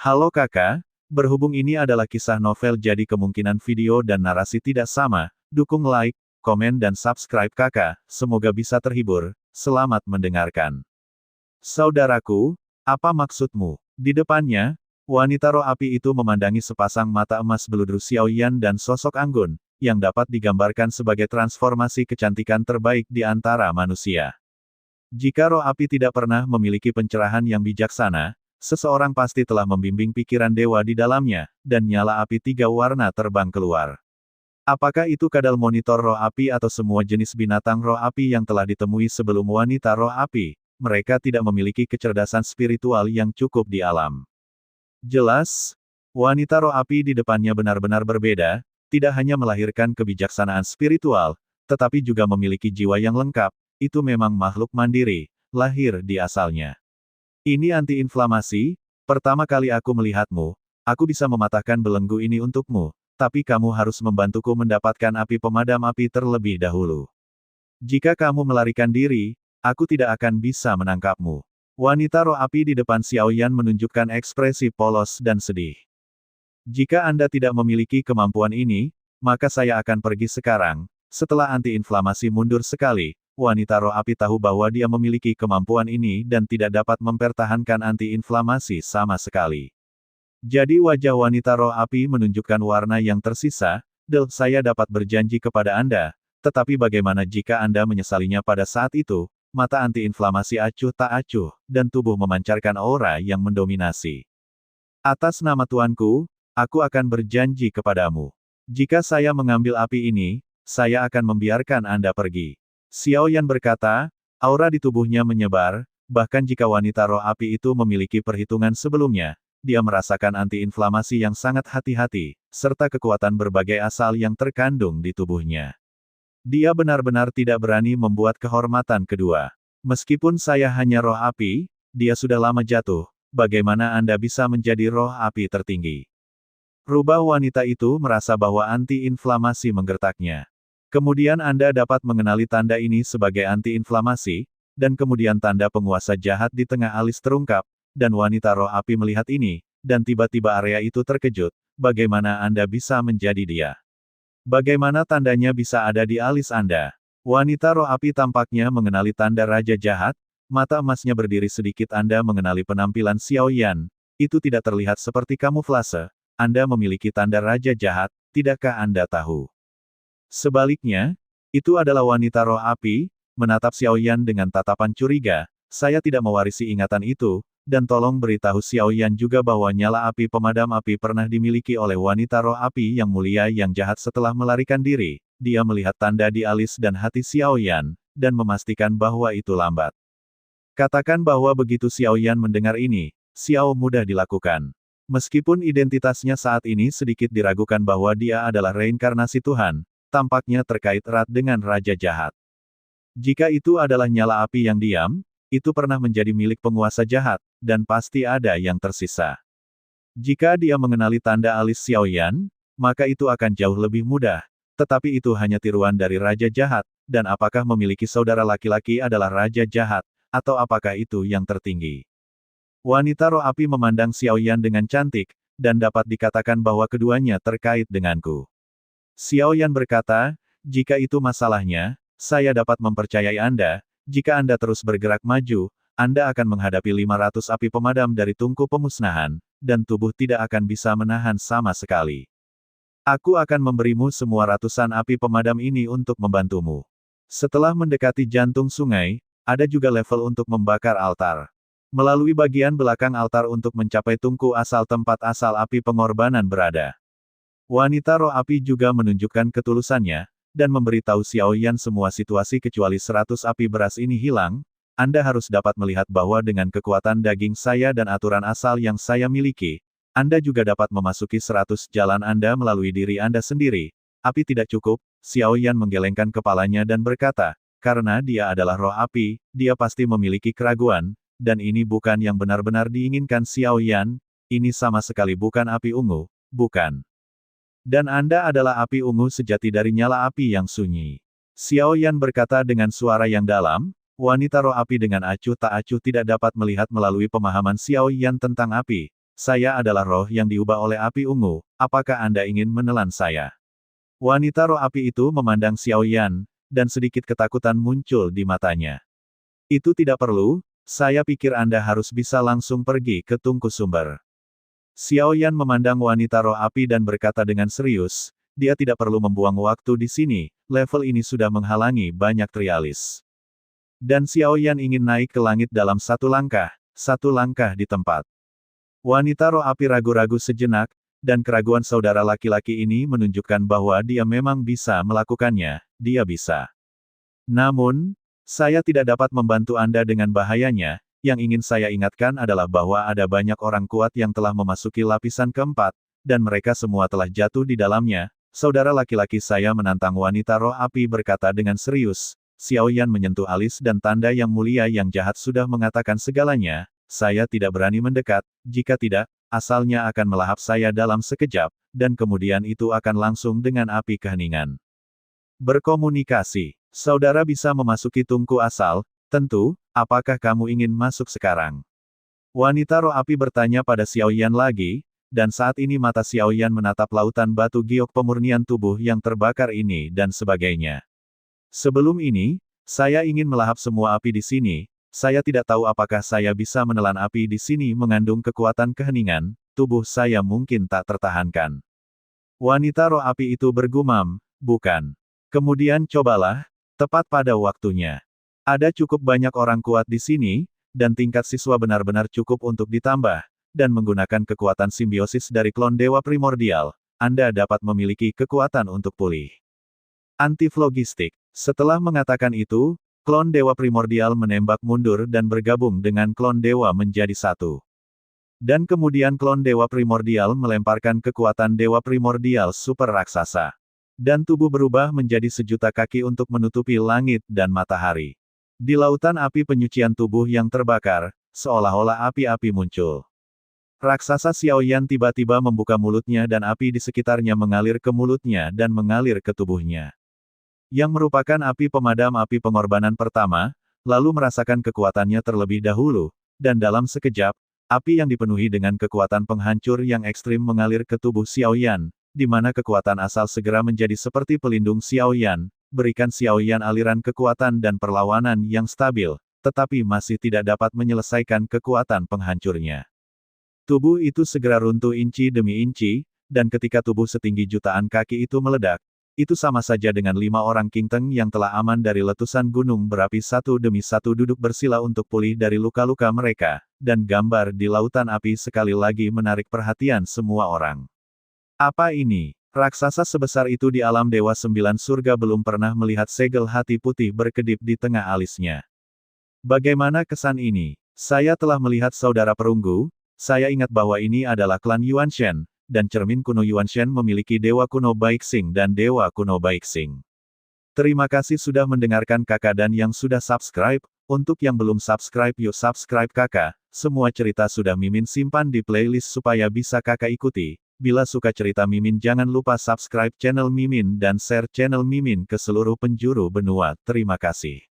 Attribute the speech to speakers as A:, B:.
A: Halo kakak, berhubung ini adalah kisah novel jadi kemungkinan video dan narasi tidak sama, dukung like, komen dan subscribe kakak, semoga bisa terhibur, selamat mendengarkan. Saudaraku, apa maksudmu? Di depannya, wanita roh api itu memandangi sepasang mata emas beludru Xiaoyan dan sosok anggun, yang dapat digambarkan sebagai transformasi kecantikan terbaik di antara manusia. Jika roh api tidak pernah memiliki pencerahan yang bijaksana, seseorang pasti telah membimbing pikiran dewa di dalamnya, dan nyala api tiga warna terbang keluar. Apakah itu kadal monitor roh api atau semua jenis binatang roh api yang telah ditemui sebelum wanita roh api? Mereka tidak memiliki kecerdasan spiritual yang cukup di alam. Jelas, wanita roh api di depannya benar-benar berbeda, tidak hanya melahirkan kebijaksanaan spiritual, tetapi juga memiliki jiwa yang lengkap. Itu memang makhluk mandiri, lahir di asalnya. Ini anti-inflamasi, pertama kali aku melihatmu, aku bisa mematahkan belenggu ini untukmu, tapi kamu harus membantuku mendapatkan api pemadam api terlebih dahulu. Jika kamu melarikan diri, aku tidak akan bisa menangkapmu. Wanita roh api di depan Xiaoyan menunjukkan ekspresi polos dan sedih. Jika Anda tidak memiliki kemampuan ini, maka saya akan pergi sekarang. Setelah anti-inflamasi mundur sekali, wanita roh api tahu bahwa dia memiliki kemampuan ini dan tidak dapat mempertahankan anti-inflamasi sama sekali. Jadi wajah wanita roh api menunjukkan warna yang tersisa. Saya dapat berjanji kepada Anda, tetapi bagaimana jika Anda menyesalinya pada saat itu? Mata anti-inflamasi acuh tak acuh, dan tubuh memancarkan aura yang mendominasi. Atas nama Tuanku, aku akan berjanji kepadamu. Jika saya mengambil api ini, saya akan membiarkan Anda pergi. Xiaoyan berkata, aura di tubuhnya menyebar, bahkan jika wanita roh api itu memiliki perhitungan sebelumnya, dia merasakan anti-inflamasi yang sangat hati-hati, serta kekuatan berbagai asal yang terkandung di tubuhnya. Dia benar-benar tidak berani membuat kehormatan kedua. Meskipun saya hanya roh api, dia sudah lama jatuh, bagaimana Anda bisa menjadi roh api tertinggi? Rubah wanita itu merasa bahwa anti-inflamasi menggertaknya. Kemudian Anda dapat mengenali tanda ini sebagai anti-inflamasi, dan kemudian tanda penguasa jahat di tengah alis terungkap, dan wanita roh api melihat ini, dan tiba-tiba area itu terkejut, bagaimana Anda bisa menjadi dia? Bagaimana tandanya bisa ada di alis Anda? Wanita roh api tampaknya mengenali tanda raja jahat, mata emasnya berdiri sedikit. Anda mengenali penampilan Xiaoyan, itu tidak terlihat seperti kamuflase, Anda memiliki tanda raja jahat, tidakkah Anda tahu? Sebaliknya, itu adalah wanita roh api, menatap Xiaoyan dengan tatapan curiga, saya tidak mewarisi ingatan itu, dan tolong beritahu Xiaoyan juga bahwa nyala api pemadam api pernah dimiliki oleh wanita roh api yang mulia yang jahat setelah melarikan diri. Dia melihat tanda di alis dan hati Xiaoyan, dan memastikan bahwa itu lambat. Katakan bahwa begitu Xiaoyan mendengar ini, Xiao mudah dilakukan. Meskipun identitasnya saat ini sedikit diragukan bahwa dia adalah reinkarnasi Tuhan, tampaknya terkait erat dengan Raja Jahat. Jika itu adalah nyala api yang diam, itu pernah menjadi milik penguasa jahat, dan pasti ada yang tersisa. Jika dia mengenali tanda alis Xiaoyan, maka itu akan jauh lebih mudah, tetapi itu hanya tiruan dari Raja Jahat, dan apakah memiliki saudara laki-laki adalah Raja Jahat, atau apakah itu yang tertinggi? Wanita roh api memandang Xiaoyan dengan cantik, dan dapat dikatakan bahwa keduanya terkait denganku. Xiaoyan berkata, jika itu masalahnya, saya dapat mempercayai Anda, jika Anda terus bergerak maju, Anda akan menghadapi 500 api pemadam dari tungku pemusnahan, dan tubuh tidak akan bisa menahan sama sekali. Aku akan memberimu semua ratusan api pemadam ini untuk membantumu. Setelah mendekati jantung sungai, ada juga level untuk membakar altar. Melalui bagian belakang altar untuk mencapai tungku asal tempat asal api pengorbanan berada. Wanita roh api juga menunjukkan ketulusannya, dan memberitahu Xiaoyan semua situasi kecuali 100 api beras ini hilang. Anda harus dapat melihat bahwa dengan kekuatan daging saya dan aturan asal yang saya miliki, Anda juga dapat memasuki 100 jalan Anda melalui diri Anda sendiri. Api tidak cukup, Xiaoyan menggelengkan kepalanya dan berkata, karena dia adalah roh api, dia pasti memiliki keraguan, dan ini bukan yang benar-benar diinginkan Xiaoyan, ini sama sekali bukan api ungu, bukan. Dan Anda adalah api ungu sejati dari nyala api yang sunyi. Xiaoyan berkata dengan suara yang dalam, wanita roh api dengan acuh tak acuh tidak dapat melihat melalui pemahaman Xiaoyan tentang api, saya adalah roh yang diubah oleh api ungu, apakah Anda ingin menelan saya? Wanita roh api itu memandang Xiao Yan, dan sedikit ketakutan muncul di matanya. Itu tidak perlu, saya pikir Anda harus bisa langsung pergi ke tungku sumber. Xiao Yan memandang wanita roh api dan berkata dengan serius, dia tidak perlu membuang waktu di sini, level ini sudah menghalangi banyak trialis. Dan Xiao Yan ingin naik ke langit dalam satu langkah di tempat. Wanita roh api ragu-ragu sejenak, dan keraguan saudara laki-laki ini menunjukkan bahwa dia memang bisa melakukannya, dia bisa. Namun, saya tidak dapat membantu Anda dengan bahayanya, yang ingin saya ingatkan adalah bahwa ada banyak orang kuat yang telah memasuki lapisan keempat, dan mereka semua telah jatuh di dalamnya. Saudara laki-laki saya menantang wanita roh api berkata dengan serius. Xiao Yan menyentuh alis dan tanda yang mulia yang jahat sudah mengatakan segalanya, saya tidak berani mendekat, jika tidak, asalnya akan melahap saya dalam sekejap, dan kemudian itu akan langsung dengan api keheningan. Berkomunikasi. Saudara bisa memasuki tungku asal, tentu, apakah kamu ingin masuk sekarang? Wanita roh api bertanya pada Xiao Yan lagi, dan saat ini mata Xiao Yan menatap lautan batu giok pemurnian tubuh yang terbakar ini dan sebagainya. Sebelum ini, saya ingin melahap semua api di sini, saya tidak tahu apakah saya bisa menelan api di sini mengandung kekuatan keheningan, tubuh saya mungkin tak tertahankan. Wanita roh api itu bergumam, bukan. Kemudian cobalah, tepat pada waktunya. Ada cukup banyak orang kuat di sini, dan tingkat siswa benar-benar cukup untuk ditambah, dan menggunakan kekuatan simbiosis dari klon Dewa Primordial, Anda dapat memiliki kekuatan untuk pulih. Antiflogistik. Setelah mengatakan itu, klon Dewa Primordial menembak mundur dan bergabung dengan klon Dewa menjadi satu. Dan kemudian klon Dewa Primordial melemparkan kekuatan Dewa Primordial super raksasa. Dan tubuh berubah menjadi sejuta kaki untuk menutupi langit dan matahari. Di lautan api penyucian tubuh yang terbakar, seolah-olah api-api muncul. Raksasa Xiao Yan tiba-tiba membuka mulutnya dan api di sekitarnya mengalir ke mulutnya dan mengalir ke tubuhnya. Yang merupakan api pemadam api pengorbanan pertama, lalu merasakan kekuatannya terlebih dahulu, dan dalam sekejap, api yang dipenuhi dengan kekuatan penghancur yang ekstrim mengalir ke tubuh Xiao Yan, di mana kekuatan asal segera menjadi seperti pelindung Xiao Yan, berikan Xiao Yan aliran kekuatan dan perlawanan yang stabil, tetapi masih tidak dapat menyelesaikan kekuatan penghancurnya. Tubuh itu segera runtuh inci demi inci, dan ketika tubuh setinggi jutaan kaki itu meledak, itu sama saja dengan 5 orang King Teng yang telah aman dari letusan gunung berapi satu demi satu duduk bersila untuk pulih dari luka-luka mereka, dan gambar di lautan api sekali lagi menarik perhatian semua orang. Apa ini? Raksasa sebesar itu di alam Dewa Sembilan Surga belum pernah melihat segel hati putih berkedip di tengah alisnya. Bagaimana kesan ini? Saya telah melihat saudara perunggu, saya ingat bahwa ini adalah klan Yuanshen, dan cermin kuno Yuanshen memiliki Dewa Kuno Baixing dan Dewa Kuno Baixing. Terima kasih sudah mendengarkan kakak dan yang sudah subscribe, untuk yang belum subscribe yuk subscribe kakak, semua cerita sudah Mimin simpan di playlist supaya bisa kakak ikuti. Bila suka cerita Mimin jangan lupa subscribe channel Mimin dan share channel Mimin ke seluruh penjuru benua. Terima kasih.